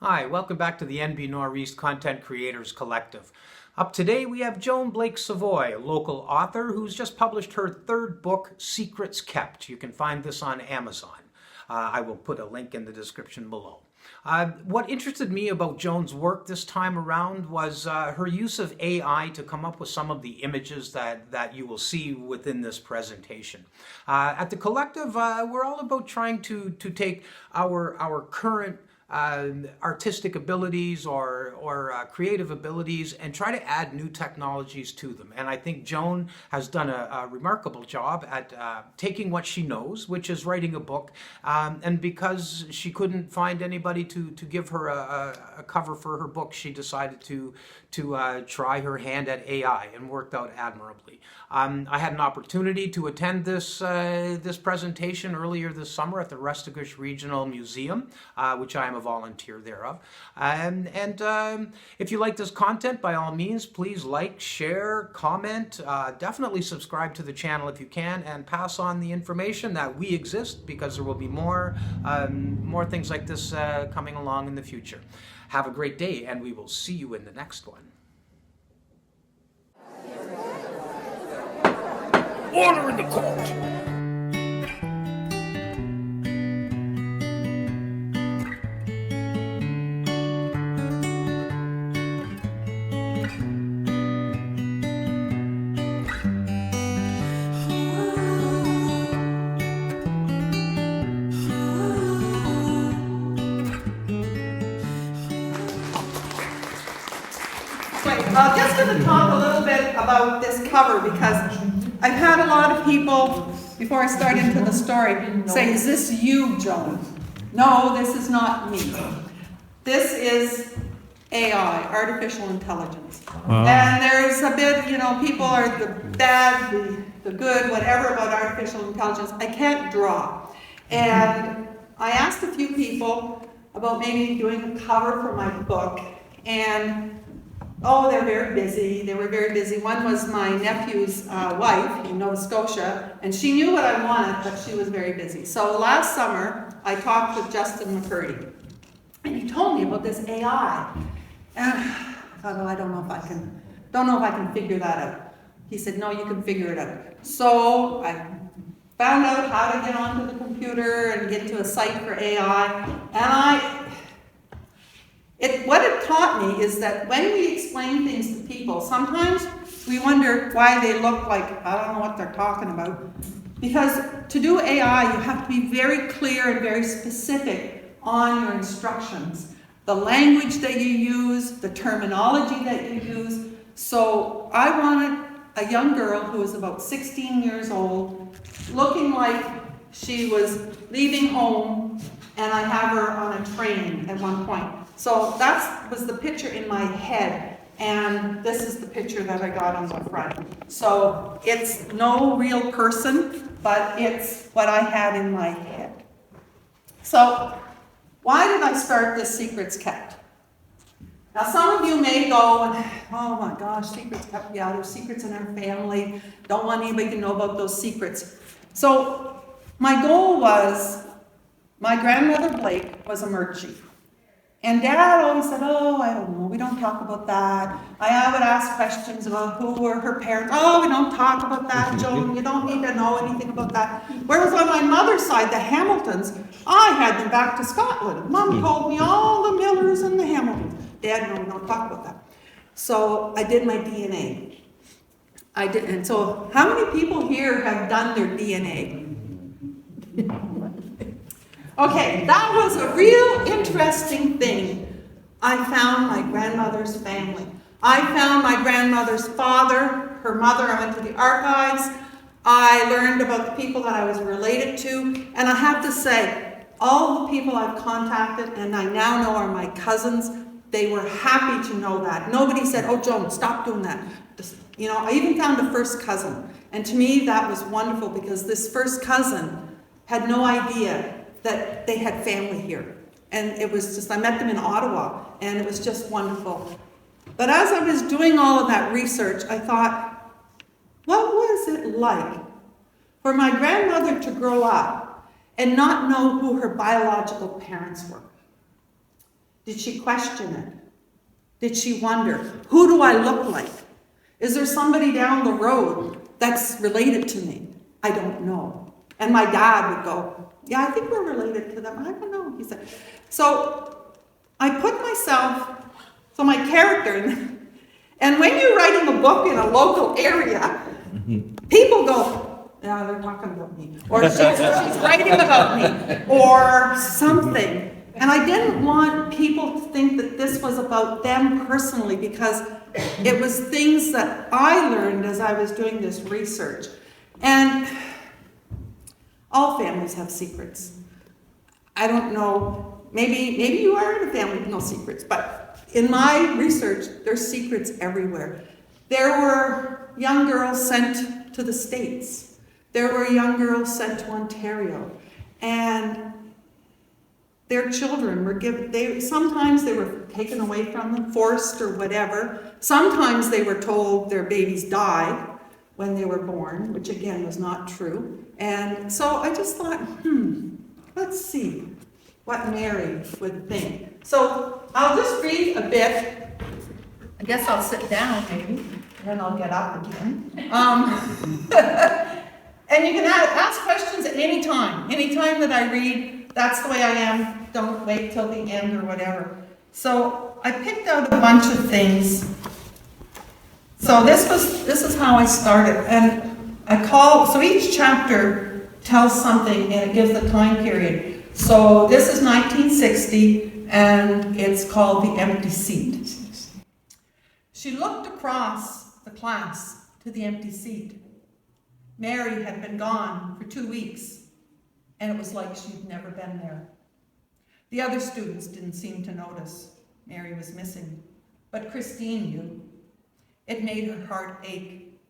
Hi, welcome back to the nbNorEast Content Creators Collective. Up today we have Joan Blake Savoy, a local author who's just published her third book, Secrets Kept. You can find this on Amazon. I will put a link in the description below. What interested me about Joan's work this time around was her use of AI to come up with some of the images that you will see within this presentation. At the Collective, we're all about trying to take our current artistic abilities or creative abilities and try to add new technologies to them. And I think Joan has done a remarkable job at taking what she knows, which is writing a book, and because she couldn't find anybody to give her a cover for her book, she decided to try her hand at AI, and worked out admirably. I had an opportunity to attend this presentation earlier this summer at the Restigouche Regional Museum, which I am a volunteer thereof. And if you like this content, by all means, please like, share, comment, definitely subscribe to the channel if you can, and pass on the information that we exist, because there will be more things like this coming along in the future. Have a great day, and we will see you in the next one. Order in the court! Just going to talk a little bit about this cover, because I've had a lot of people, before I start into the story, say, is this you, Joan? No, this is not me. This is AI, artificial intelligence. And there's a bit, people are the bad, the good, whatever about artificial intelligence. I can't draw. And I asked a few people about maybe doing a cover for my book, and they're very busy. They were very busy. One was my nephew's wife in Nova Scotia, and she knew what I wanted, but she was very busy. So last summer, I talked with Justin McCurdy, and he told me about this AI. And I thought, I don't know if I can figure that out. He said, no, you can figure it out. So I found out how to get onto the computer and get to a site for AI, and what it taught me is that when we explain things to people, sometimes we wonder why they look like, I don't know what they're talking about. Because to do AI, you have to be very clear and very specific on your instructions. The language that you use, the terminology that you use. So I wanted a young girl who was about 16 years old, looking like she was leaving home, and I have her on a train at one point. So that was the picture in my head, and this is the picture that I got on the front. So it's no real person, but it's what I had in my head. So why did I start this Secrets Kept? Now some of you may go, oh my gosh, Secrets Kept, yeah, there's secrets in our family, don't want anybody to know about those secrets. So my goal was, my grandmother Blake was a Murchie. And Dad always said, I don't know, we don't talk about that. I would ask questions about who were her parents. We don't talk about that, Joan. You don't need to know anything about that. Whereas on my mother's side, the Hamiltons, I had them back to Scotland. Mom told me all the Millers and the Hamiltons. Dad, no, we don't talk about that. So I did my DNA. I did, and so how many people here have done their DNA? Okay, that was a real interesting thing. I found my grandmother's family. I found my grandmother's father, her mother. I went to the archives. I learned about the people that I was related to. And I have to say, all the people I've contacted and I now know are my cousins, they were happy to know that. Nobody said, Joan, stop doing that. I even found a first cousin. And to me, that was wonderful, because this first cousin had no idea that they had family here. And it was just, I met them in Ottawa, and it was just wonderful. But as I was doing all of that research, I thought, what was it like for my grandmother to grow up and not know who her biological parents were? Did she question it? Did she wonder, who do I look like? Is there somebody down the road that's related to me? I don't know. And my dad would go, yeah, I think we're related to them. I don't know, he said. So I put myself, so my character, and when you're writing a book in a local area, people go, yeah, they're talking about me. Or she's writing about me. Or something. And I didn't want people to think that this was about them personally, because it was things that I learned as I was doing this research. And all families have secrets. I don't know, maybe you are in a family with no secrets, but in my research, there's secrets everywhere. There were young girls sent to the States. There were young girls sent to Ontario. And their children were given, sometimes they were taken away from them, forced or whatever. Sometimes they were told their babies died when they were born, which again was not true. And so I just thought, let's see what Mary would think. So I'll just read a bit. I guess I'll sit down maybe, and then I'll get up again. And you can ask questions at any time. Any time that I read, that's the way I am. Don't wait till the end or whatever. So I picked out a bunch of things. So this is how I started. And so each chapter tells something and it gives the time period. So this is 1960 and it's called The Empty Seat. She looked across the class to the empty seat. Mary had been gone for 2 weeks, and it was like she'd never been there. The other students didn't seem to notice Mary was missing, but Christine knew. It made her heart ache.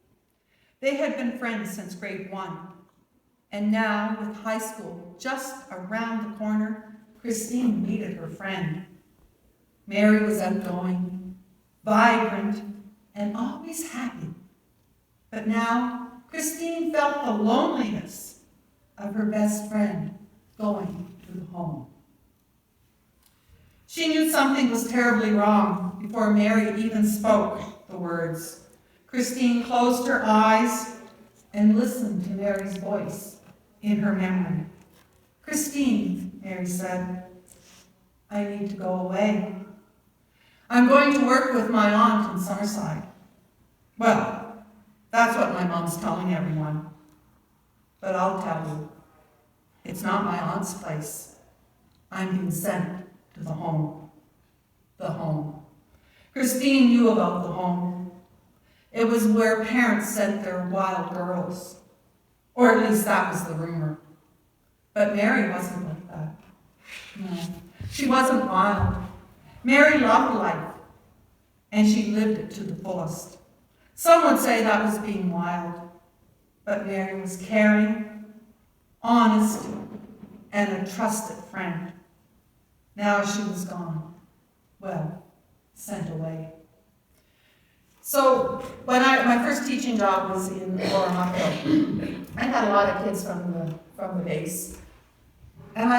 They had been friends since grade 1, and now, with high school just around the corner, Christine needed her friend. Mary was outgoing, vibrant, and always happy. But now, Christine felt the loneliness of her best friend going to the home. She knew something was terribly wrong before Mary even spoke the words. Christine closed her eyes and listened to Mary's voice in her memory. Christine, Mary said, I need to go away. I'm going to work with my aunt in Summerside. Well, that's what my mom's telling everyone. But I'll tell you, it's not my aunt's place. I'm being sent to the home. The home. Christine knew about the home. It was where parents sent their wild girls. Or at least that was the rumor. But Mary wasn't like that. No, she wasn't wild. Mary loved life, and she lived it to the fullest. Some would say that was being wild, but Mary was caring, honest, and a trusted friend. Now she was gone. Well, sent away. So when my first teaching job was in Oromocto, I had a lot of kids from the base. And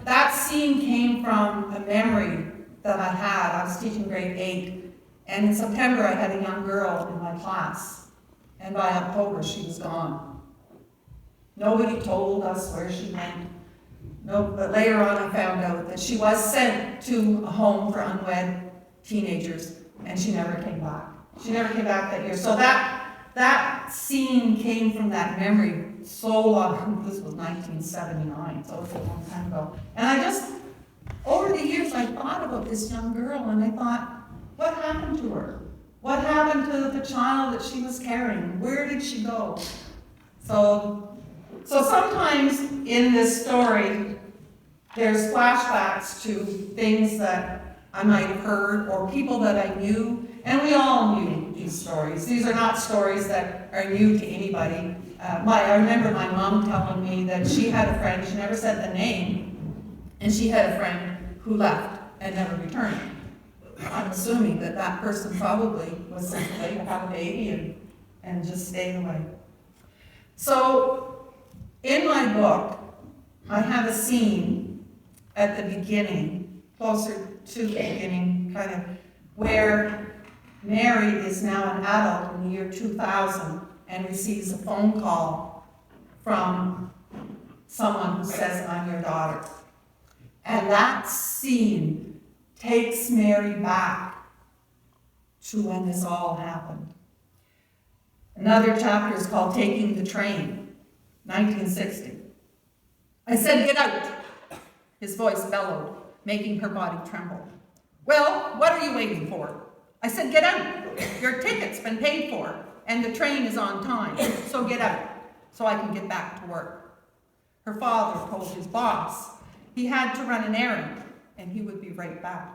that scene came from a memory that I had. I was teaching grade 8. And in September, I had a young girl in my class, and by October, she was gone. Nobody told us where she went. No, but later on, I found out that she was sent to a home for unwed teenagers, and she never came back. She never came back that year. So that scene came from that memory so long. This was 1979, so it was a long time ago. And over the years, I thought about this young girl, and I thought, what happened to her? What happened to the child that she was carrying? Where did she go? So sometimes in this story, there's flashbacks to things that I might have heard or people that I knew, and we all knew these stories. These are not stories that are new to anybody. I remember my mom telling me that she had a friend, she never said the name, and she had a friend who left and never returned. I'm assuming that person probably was sent away to have a baby and just stayed away. So in my book, I have a scene at the beginning, closer to the beginning, kind of, where Mary is now an adult in the year 2000 and receives a phone call from someone who says, "I'm your daughter." And that scene takes Mary back to when this all happened. Another chapter is called Taking the Train, 1960. "I said, get out," his voice bellowed, making her body tremble. "Well, what are you waiting for?" "I said, get out. Your ticket's been paid for, and the train is on time, so get out, so I can get back to work." Her father told his boss he had to run an errand, and he would be right back.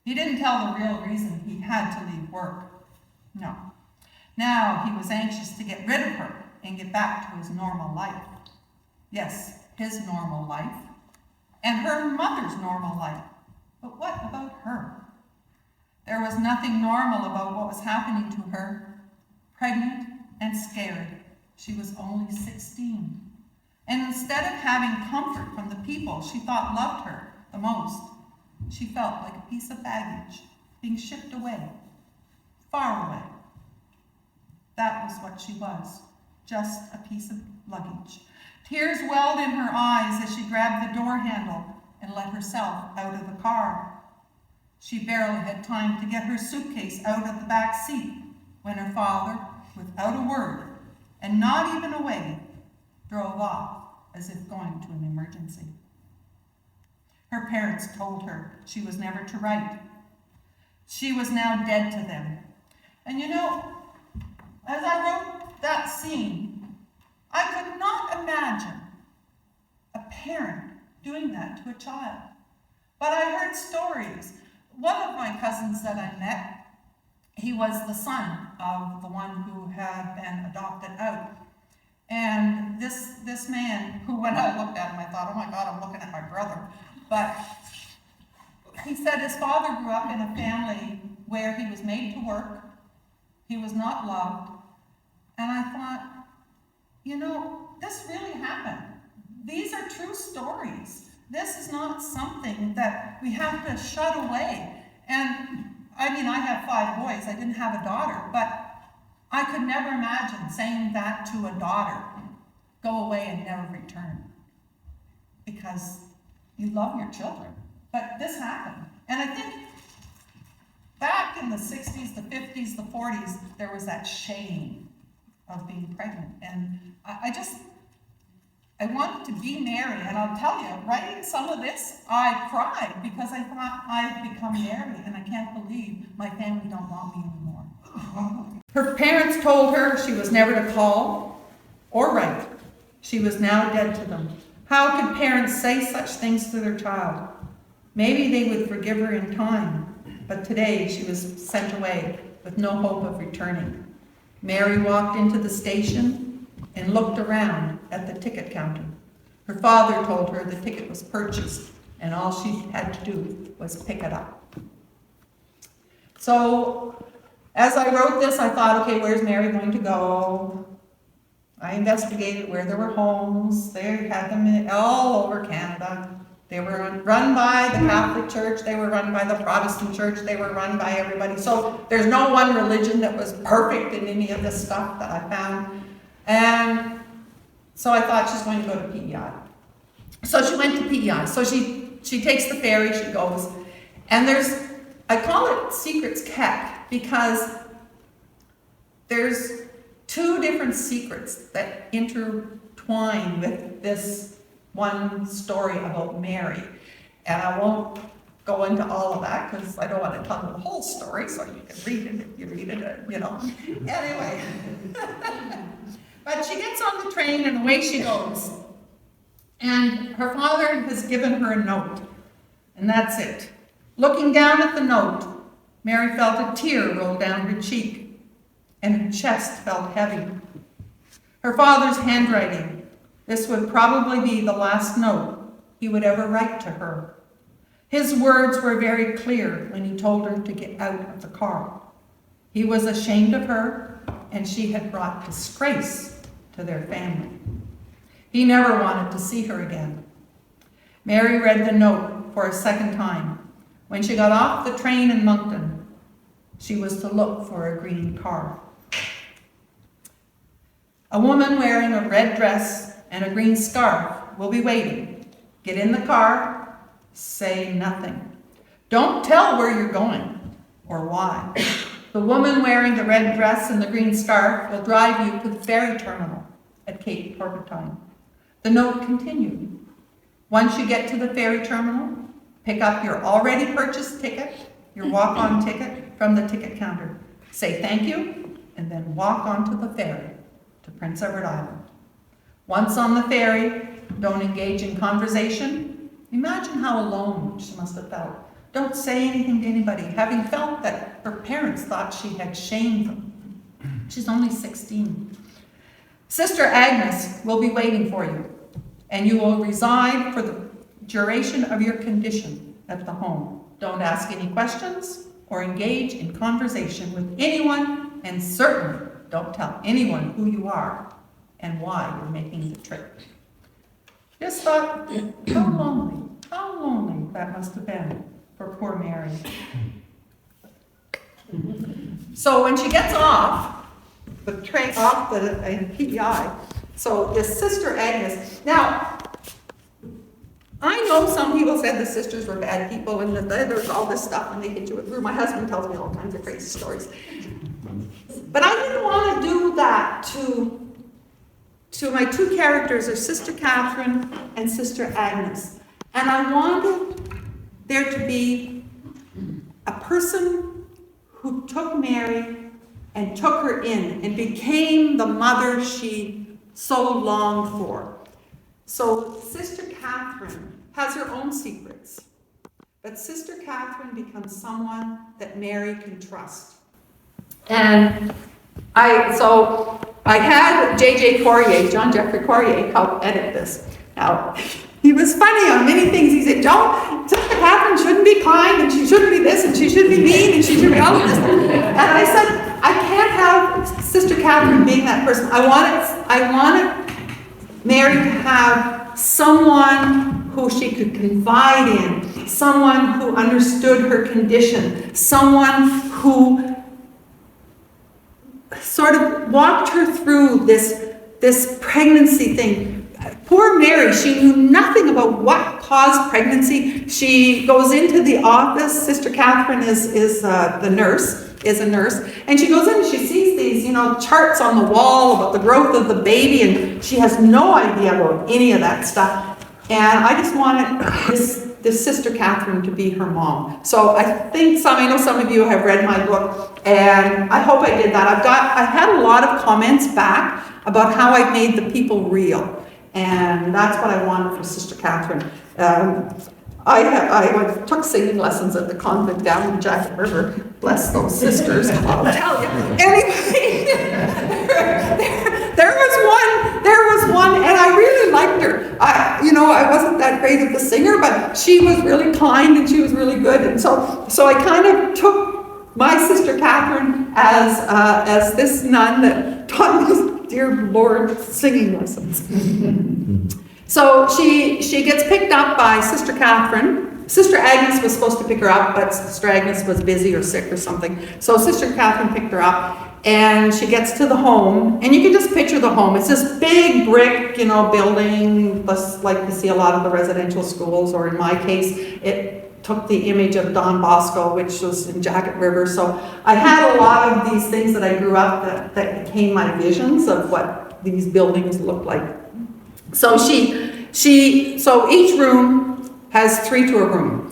He didn't tell the real reason he had to leave work. No. Now he was anxious to get rid of her and get back to his normal life. Yes, his normal life, and her mother's normal life. But what about her? There was nothing normal about what was happening to her. Pregnant and scared, she was only 16. And instead of having comfort from the people she thought loved her the most, she felt like a piece of baggage being shipped away, far away. That was what she was, just a piece of luggage. Tears welled in her eyes as she grabbed the door handle and let herself out of the car. She barely had time to get her suitcase out of the back seat when her father, without a word and not even a wave, drove off as if going to an emergency. Her parents told her she was never to write. She was now dead to them. And you know, as I wrote that scene, I could not imagine a parent doing that to a child. But I heard stories. One of my cousins that I met, he was the son of the one who had been adopted out. And this man, who when I looked at him, I thought, oh my God, I'm looking at my brother. But he said his father grew up in a family where he was made to work. He was not loved. And I thought, you know, this really happened. These are true stories. This is not something that we have to shut away. And I mean, I have 5 boys. I didn't have a daughter, but I could never imagine saying that to a daughter, go away and never return, because you love your children. But this happened. And I think back in the 60s, the 50s, the 40s, there was that shame of being pregnant. And I wanted to be Mary, and I'll tell you, writing some of this, I cried because I thought I've become Mary, and I can't believe my family don't want me anymore. Her parents told her she was never to call or write. She was now dead to them. How could parents say such things to their child? Maybe they would forgive her in time, but today she was sent away with no hope of returning. Mary walked into the station and looked around at the ticket counter. Her father told her the ticket was purchased and all she had to do was pick it up. So as I wrote this, I thought, okay, where's Mary going to go? I investigated where there were homes. They had them all over Canada. They were run by the Catholic Church. They were run by the Protestant Church. They were run by everybody. So there's no one religion that was perfect in any of this stuff that I found. And so I thought she's going to go to PEI. So she went to PEI. So she takes the ferry, she goes. And I call it Secrets Kept because there's 2 different secrets that intertwine with this one story about Mary. And I won't go into all of that because I don't want to tell the whole story, so you can read it if you read it, you know. Anyway. But she gets on the train and away she goes. And her father has given her a note, and that's it. Looking down at the note, Mary felt a tear roll down her cheek, and her chest felt heavy. Her father's handwriting. This would probably be the last note he would ever write to her. His words were very clear when he told her to get out of the car. He was ashamed of her, and she had brought disgrace to their family. He never wanted to see her again. Mary read the note for a second time. When she got off the train in Moncton, she was to look for a green car. A woman wearing a red dress and a green scarf will be waiting. Get in the car, say nothing. Don't tell where you're going or why. The woman wearing the red dress and the green scarf will drive you to the ferry terminal at Cape Porcupine. The note continued. Once you get to the ferry terminal, pick up your already purchased ticket, your walk-on ticket from the ticket counter. Say thank you, and then walk onto the ferry to Prince Edward Island. Once on the ferry, don't engage in conversation. Imagine how alone she must have felt. Don't say anything to anybody, having felt that her parents thought she had shamed them. She's only 16. Sister Agnes will be waiting for you, and you will reside for the duration of your condition at the home. Don't ask any questions or engage in conversation with anyone, and certainly don't tell anyone who you are and why you're making the trip. Just thought, how lonely that must have been for poor Mary. So when she gets off the train, off the PEI, so this Sister Agnes, now, I know some people said the sisters were bad people and that there was all this stuff and they hit you with glue. My husband tells me all kinds of crazy stories. But I didn't want to do that to my two characters are Sister Catherine and Sister Agnes. And I wanted there to be a person who took Mary and took her in and became the mother she so longed for. So Sister Catherine has her own secrets, but Sister Catherine becomes someone that Mary can trust. And I had J.J. Courier, John Jeffrey Courier, help edit this. Now, he was funny on many things. He said, Sister Catherine shouldn't be kind, and she shouldn't be this, and she shouldn't be mean, and she should be all of this. And I said, I can't have Sister Catherine being that person. I wanted Mary to have someone who she could confide in, someone who understood her condition, someone who sort of walked her through this pregnancy thing. Poor Mary, she knew nothing about what caused pregnancy. She goes into the office. Sister Catherine is a nurse, and she goes in and she sees these, charts on the wall about the growth of the baby, and she has no idea about any of that stuff. And I just wanted this Sister Catherine to be her mom. So I know some of you have read my book, and I hope I did that. I had a lot of comments back about how I made the people real. And that's what I wanted for Sister Catherine. I took singing lessons at the convent down in Jacket River. Bless those sisters, I'll tell you. Anyway, there was one, and I really liked her. I wasn't that great of a singer, but she was really kind and she was really good. And so I kind of took my Sister Catherine as this nun that taught me, dear Lord, singing lessons. So she gets picked up by Sister Catherine. Sister Agnes was supposed to pick her up, but Sister Agnes was busy or sick or something. So Sister Catherine picked her up, and she gets to the home, and you can just picture the home. It's this big brick, building, like you see a lot of the residential schools, or in my case, it took the image of Don Bosco, which was in Jacket River. So I had a lot of these things that I grew up that became my visions of what these buildings look like. So so each room has 3 to a room,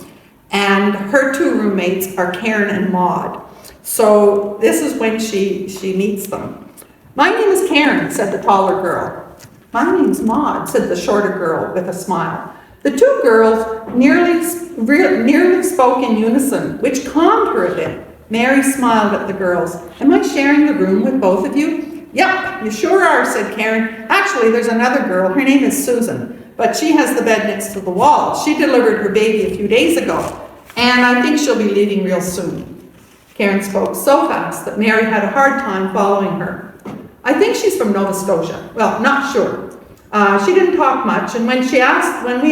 and her 2 roommates are Karen and Maud. So this is when she meets them. My name is Karen, said the taller girl. My name's Maud, said the shorter girl with a smile. The 2 girls nearly spoke in unison, which calmed her a bit. Mary smiled at the girls. Am I sharing the room with both of you? Yep, you sure are, said Karen. Actually, there's another girl. Her name is Susan, but she has the bed next to the wall. She delivered her baby a few days ago, and I think she'll be leaving real soon. Karen spoke so fast that Mary had a hard time following her. I think she's from Nova Scotia. Well, not sure. She didn't talk much, and when we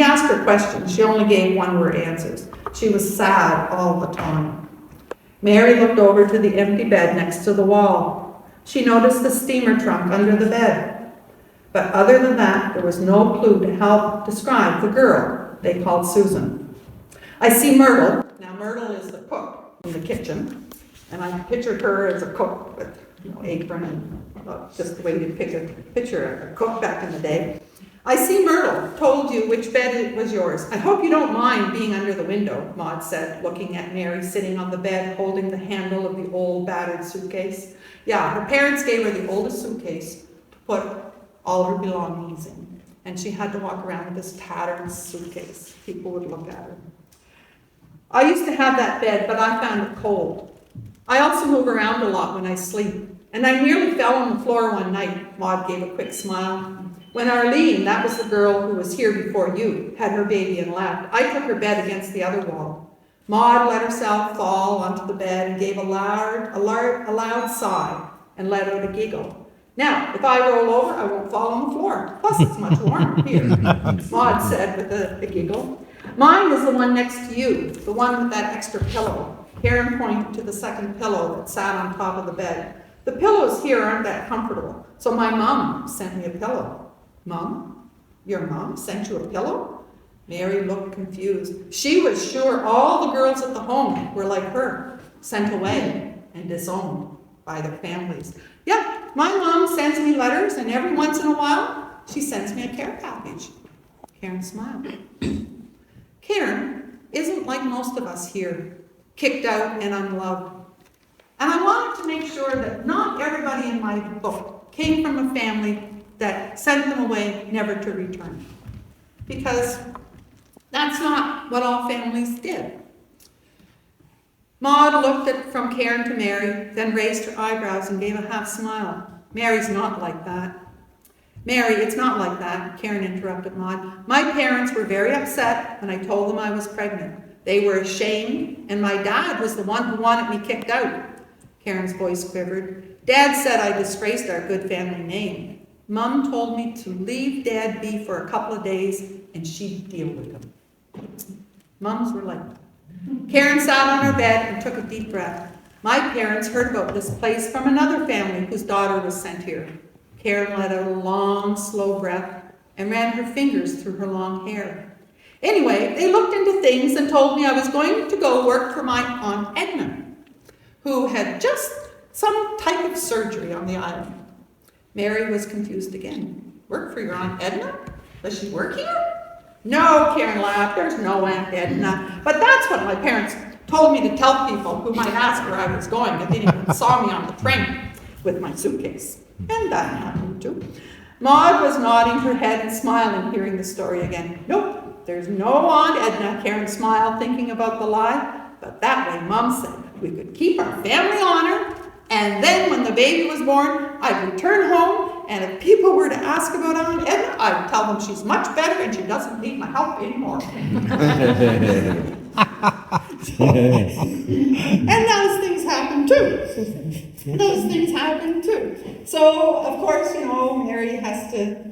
asked her questions, she only gave one-word answers. She was sad all the time. Mary looked over to the empty bed next to the wall. She noticed the steamer trunk under the bed. But other than that, there was no clue to help describe the girl they called Susan. I see Myrtle. Now, Myrtle is the cook in the kitchen, and I pictured her as a cook with apron and just the way you picture a cook back in the day. I see Myrtle told you which bed was yours. I hope you don't mind being under the window, Maud said, looking at Mary sitting on the bed holding the handle of the old battered suitcase. Yeah, her parents gave her the oldest suitcase to put all her belongings in, and she had to walk around with this tattered suitcase. People would look at her. I used to have that bed, but I found it cold. I also move around a lot when I sleep, and I nearly fell on the floor one night. Maud gave a quick smile. When Arlene, that was the girl who was here before you, had her baby and left, I took her bed against the other wall. Maud let herself fall onto the bed and gave a loud sigh and let out a giggle. Now, if I roll over, I won't fall on the floor. Plus, it's much warmer here, Maud said with a giggle. Mine is the one next to you, the one with that extra pillow. Karen pointed to the second pillow that sat on top of the bed. The pillows here aren't that comfortable, so my mom sent me a pillow. Mom? Your mom sent you a pillow? Mary looked confused. She was sure all the girls at the home were like her, sent away and disowned by their families. Yeah, my mom sends me letters, and every once in a while, she sends me a care package. Karen smiled. Karen isn't like most of us here, kicked out and unloved. And I wanted to make sure that not everybody in my book came from a family that sent them away never to return. Because that's not what all families did. Maud looked from Karen to Mary, then raised her eyebrows and gave a half smile. Mary's not like that. Mary, it's not like that, Karen interrupted Maud. My parents were very upset when I told them I was pregnant. They were ashamed, and my dad was the one who wanted me kicked out. Karen's voice quivered. Dad said I disgraced our good family name. Mom told me to leave Dad be for a couple of days, and she'd deal with him. Mums were like that. Karen sat on her bed and took a deep breath. My parents heard about this place from another family whose daughter was sent here. Karen let out a long, slow breath and ran her fingers through her long hair. Anyway, they looked into things and told me I was going to go work for my Aunt Edna, who had just some type of surgery on the island. Mary was confused again. Work for your Aunt Edna? Does she work here? No, Karen laughed. There's no Aunt Edna. But that's what my parents told me to tell people who might ask where I was going if anyone saw me on the train with my suitcase. And that happened too. Maud was nodding her head and smiling, hearing the story again. Nope, there's no Aunt Edna, Karen smiled, thinking about the lie. But that way, Mom said we could keep our family honor, and then when the baby was born, I'd return home, and if people were to ask about Aunt Edna, I'd tell them she's much better and she doesn't need my help anymore. And those things happen too. Those things happen too. So, of course, Mary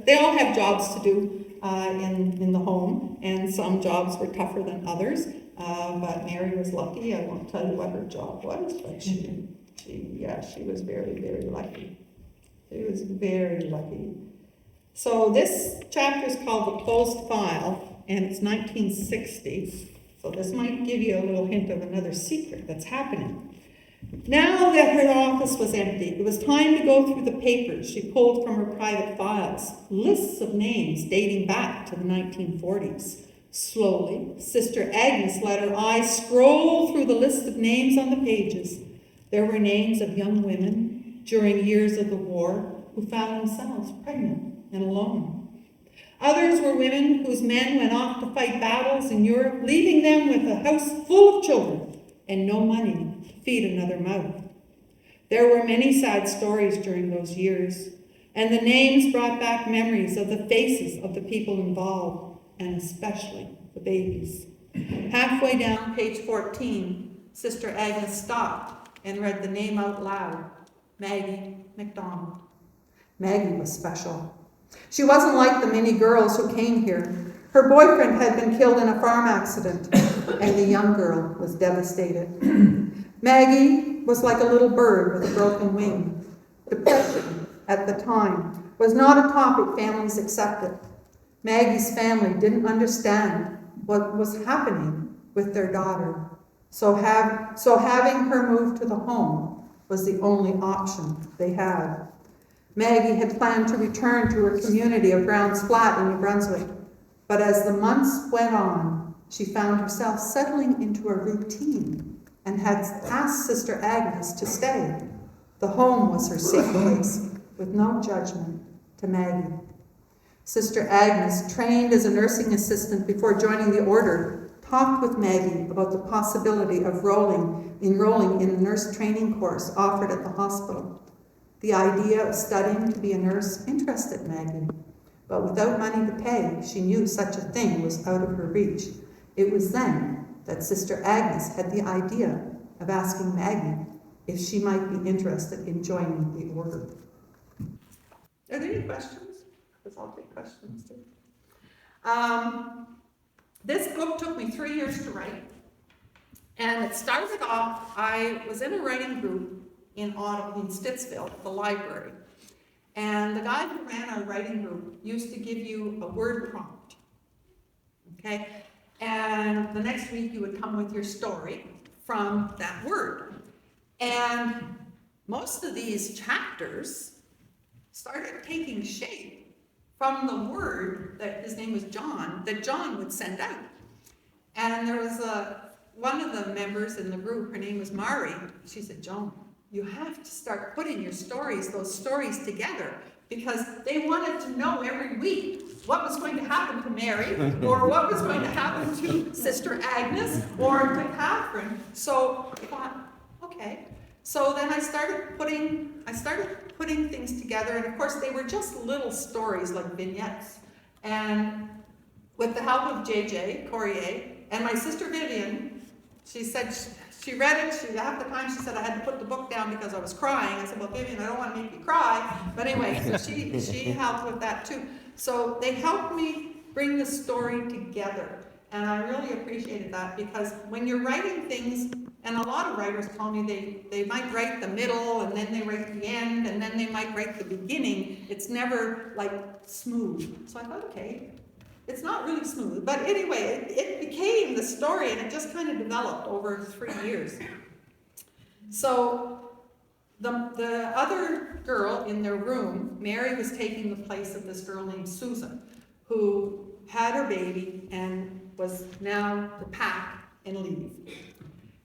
they all have jobs to do in the home, and some jobs were tougher than others. But Mary was lucky. I won't tell you what her job was, but she was very, very lucky. She was very lucky. So this chapter is called The Closed File, and it's 1960. So this might give you a little hint of another secret that's happening. Now that her office was empty, it was time to go through the papers she pulled from her private files, lists of names dating back to the 1940s. Slowly, Sister Agnes let her eyes scroll through the list of names on the pages. There were names of young women during years of the war who found themselves pregnant and alone. Others were women whose men went off to fight battles in Europe, leaving them with a house full of children and no money to feed another mouth. There were many sad stories during those years, and the names brought back memories of the faces of the people involved, and especially the babies. Halfway down page 14, Sister Agnes stopped and read the name out loud, Maggie MacDonald. Maggie was special. She wasn't like the many girls who came here. Her boyfriend had been killed in a farm accident. and the young girl was devastated. Maggie was like a little bird with a broken wing. Depression, at the time, was not a topic families accepted. Maggie's family didn't understand what was happening with their daughter, so having her move to the home was the only option they had. Maggie had planned to return to her community of Brown's Flat in New Brunswick, but as the months went on, she found herself settling into a routine and had asked Sister Agnes to stay. The home was her safe place, with no judgment to Maggie. Sister Agnes, trained as a nursing assistant before joining the order, talked with Maggie about the possibility of enrolling in the nurse training course offered at the hospital. The idea of studying to be a nurse interested Maggie, but without money to pay, she knew such a thing was out of her reach. It was then that Sister Agnes had the idea of asking Maggie if she might be interested in joining the order. Are there any questions? Because I'll take questions too. This book took me 3 years to write. And it started off, I was in a writing group in Stittsville, at the library. And the guy who ran our writing group used to give you a word prompt. Okay? And the next week you would come with your story from that word. And most of these chapters started taking shape from the word that his name was John, that John would send out. And there was one of the members in the group, her name was Mari. She said, Joan, you have to start putting those stories together, because they wanted to know every week what was going to happen to Mary, or what was going to happen to Sister Agnes, or to Catherine. So I thought, okay. So then I started putting things together, and of course they were just little stories like vignettes. And with the help of JJ Corrier and my sister Vivian, she said she read it. Half the time she said I had to put the book down because I was crying. I said, well, Vivian, I don't want to make you cry. But anyway, so she helped with that too. So they helped me bring the story together. And I really appreciated that, because when you're writing things, and a lot of writers tell me they might write the middle, and then they write the end, and then they might write the beginning. It's never like smooth. So I thought, okay, it's not really smooth. But anyway, it became the story, and it just kind of developed over 3 years. So the other girl in their room, Mary, was taking the place of this girl named Susan, who had her baby and was now to pack and leave.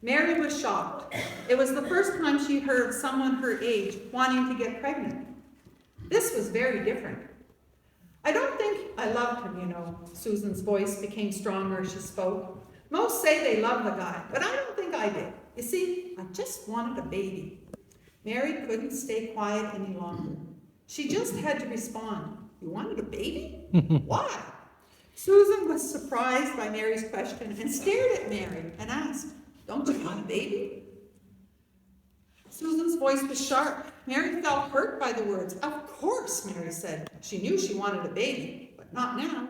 Mary was shocked. It was the first time she heard someone her age wanting to get pregnant. This was very different. I don't think I loved him, you know. Susan's voice became stronger as she spoke. Most say they love the guy, but I don't think I did. You see, I just wanted a baby. Mary couldn't stay quiet any longer. She just had to respond. You wanted a baby? Why? Susan was surprised by Mary's question and stared at Mary and asked, don't you want a baby? Susan's voice was sharp. Mary felt hurt by the words. Of course, Mary said. She knew she wanted a baby, but not now.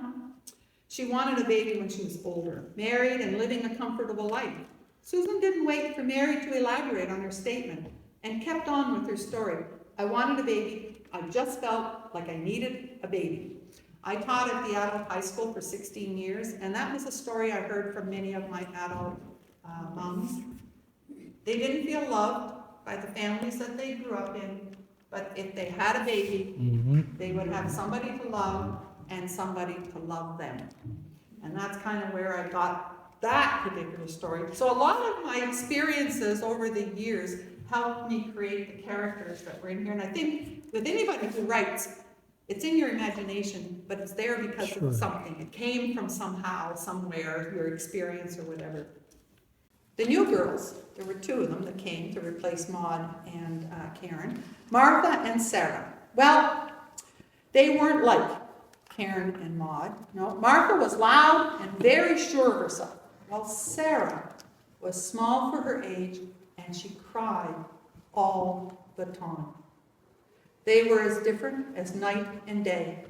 She wanted a baby when she was older, married and living a comfortable life. Susan didn't wait for Mary to elaborate on her statement and kept on with her story. I wanted a baby. I just felt like I needed a baby. I taught at the adult high school for 16 years, and that was a story I heard from many of my adult moms. They didn't feel loved by the families that they grew up in, but if they had a baby, they would have somebody to love and somebody to love them. And that's kind of where I got that particular story. So a lot of my experiences over the years helped me create the characters that were in here. And I think with anybody who writes, it's in your imagination, but it's there because of something. It came from somehow, somewhere, your experience or whatever. The new girls, there were 2 of them that came to replace Maud and Karen, Martha and Sarah. Well, they weren't like Karen and Maud. No, Martha was loud and very sure of herself, while Sarah was small for her age and she cried all the time. They were as different as night and day.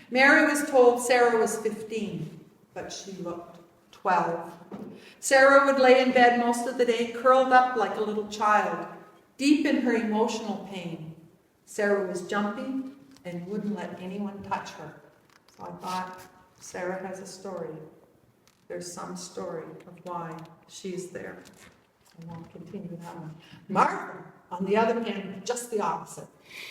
Mary was told Sarah was 15, but she looked 12. Sarah would lay in bed most of the day, curled up like a little child, deep in her emotional pain. Sarah was jumping and wouldn't let anyone touch her. So I thought, Sarah has a story. There's some story of why she's there. I won't continue that one. Martha, on the other hand, just the opposite.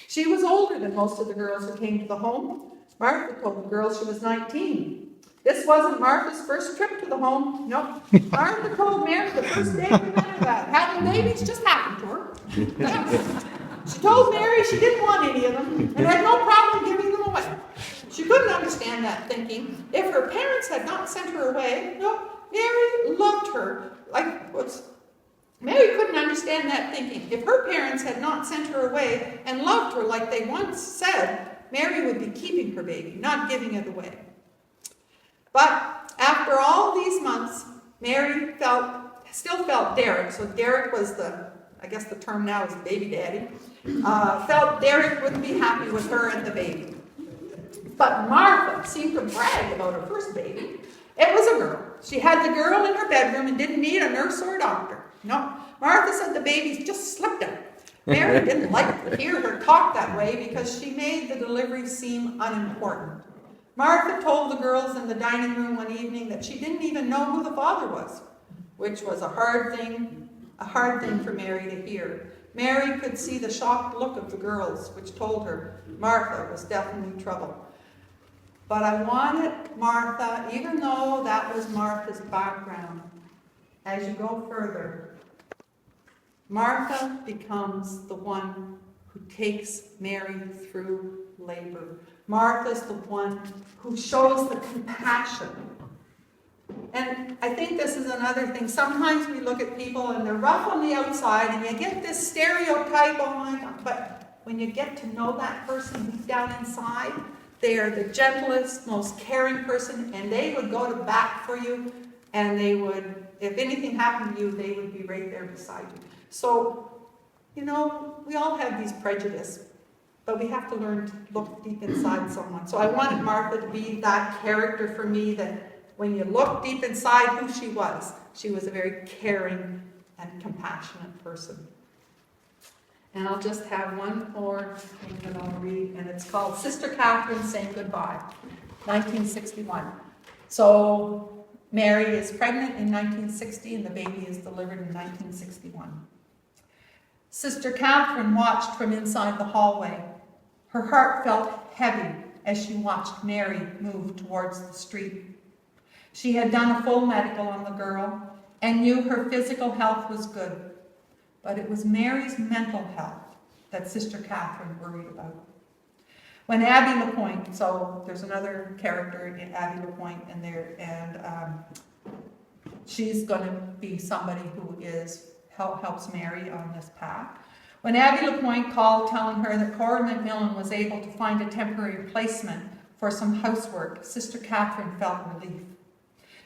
She was older than most of the girls who came to the home. Martha told the girls she was 19. This wasn't Martha's first trip to the home. Nope. Martha told Mary the first day we met her that having babies just happened to her. She told Mary she didn't want any of them and had no problem giving them away. She couldn't understand that, thinking if her parents had not sent her away, no, Mary loved her. Mary couldn't understand that, thinking if her parents had not sent her away and loved her like they once said, Mary would be keeping her baby, not giving it away. But after all these months, Mary still felt Derek. So Derek was I guess the term now is baby daddy. Felt Derek wouldn't be happy with her and the baby. But Martha seemed to brag about her first baby. It was a girl. She had the girl in her bedroom and didn't need a nurse or a doctor. No, Martha said the babies just slipped out. Mary didn't like to hear her talk that way because she made the delivery seem unimportant. Martha told the girls in the dining room one evening that she didn't even know who the father was, which was a hard thing for Mary to hear. Mary could see the shocked look of the girls, which told her Martha was definitely trouble. But I wanted Martha, even though that was Martha's background, as you go further, Martha becomes the one who takes Mary through labor. Martha's the one who shows the compassion. And I think this is another thing. Sometimes we look at people and they're rough on the outside and you get this stereotype, oh my God, but when you get to know that person deep down inside, they are the gentlest, most caring person, and they would go to bat for you, and they would, if anything happened to you, they would be right there beside you. So, we all have these prejudices, but we have to learn to look deep inside someone. So I wanted Martha to be that character for me, that when you look deep inside who she was a very caring and compassionate person. And I'll just have one more thing that I'll read, and it's called Sister Catherine Saying Goodbye, 1961. So Mary is pregnant in 1960, and the baby is delivered in 1961. Sister Catherine watched from inside the hallway. Her heart felt heavy as she watched Mary move towards the street. She had done a full medical on the girl and knew her physical health was good. But it was Mary's mental health that Sister Catherine worried about. When Abby LaPointe, so there's another character in Abby LaPointe in there, and she's going to be somebody who helps Mary on this path. When Abby LaPointe called telling her that Cora McMillan was able to find a temporary replacement for some housework, Sister Catherine felt relief.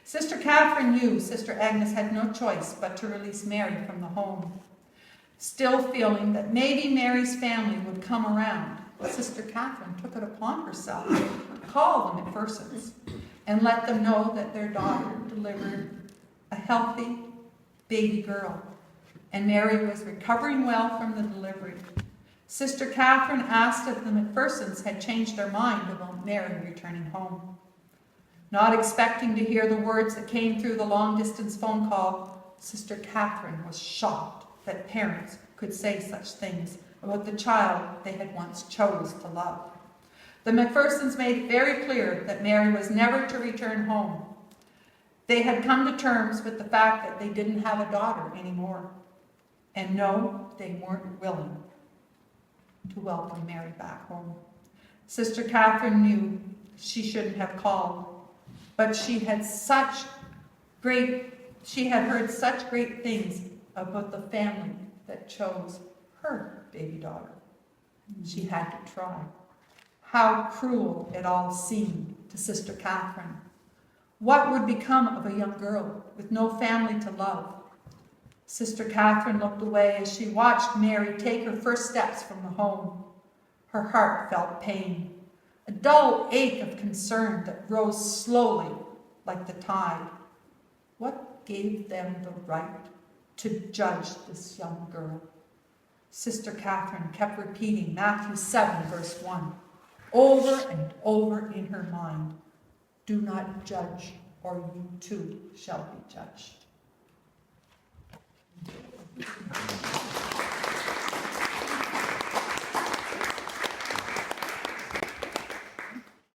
Sister Catherine knew Sister Agnes had no choice but to release Mary from the home. Still feeling that maybe Mary's family would come around, Sister Catherine took it upon herself to call the McPhersons and let them know that their daughter delivered a healthy baby girl, and Mary was recovering well from the delivery. Sister Catherine asked if the McPhersons had changed their mind about Mary returning home. Not expecting to hear the words that came through the long-distance phone call, Sister Catherine was shocked that parents could say such things about the child they had once chose to love. The McPhersons made it very clear that Mary was never to return home. They had come to terms with the fact that they didn't have a daughter anymore. And no, they weren't willing to welcome Mary back home. Sister Catherine knew she shouldn't have called, but she had heard such great things about the family that chose her baby daughter. She had to try. How cruel it all seemed to Sister Catherine. What would become of a young girl with no family to love? Sister Catherine looked away as she watched Mary take her first steps from the home. Her heart felt pain, a dull ache of concern that rose slowly like the tide. What gave them the right to judge this young girl? Sister Catherine kept repeating Matthew 7, verse 1, over and over in her mind. Do not judge, or you too shall be judged.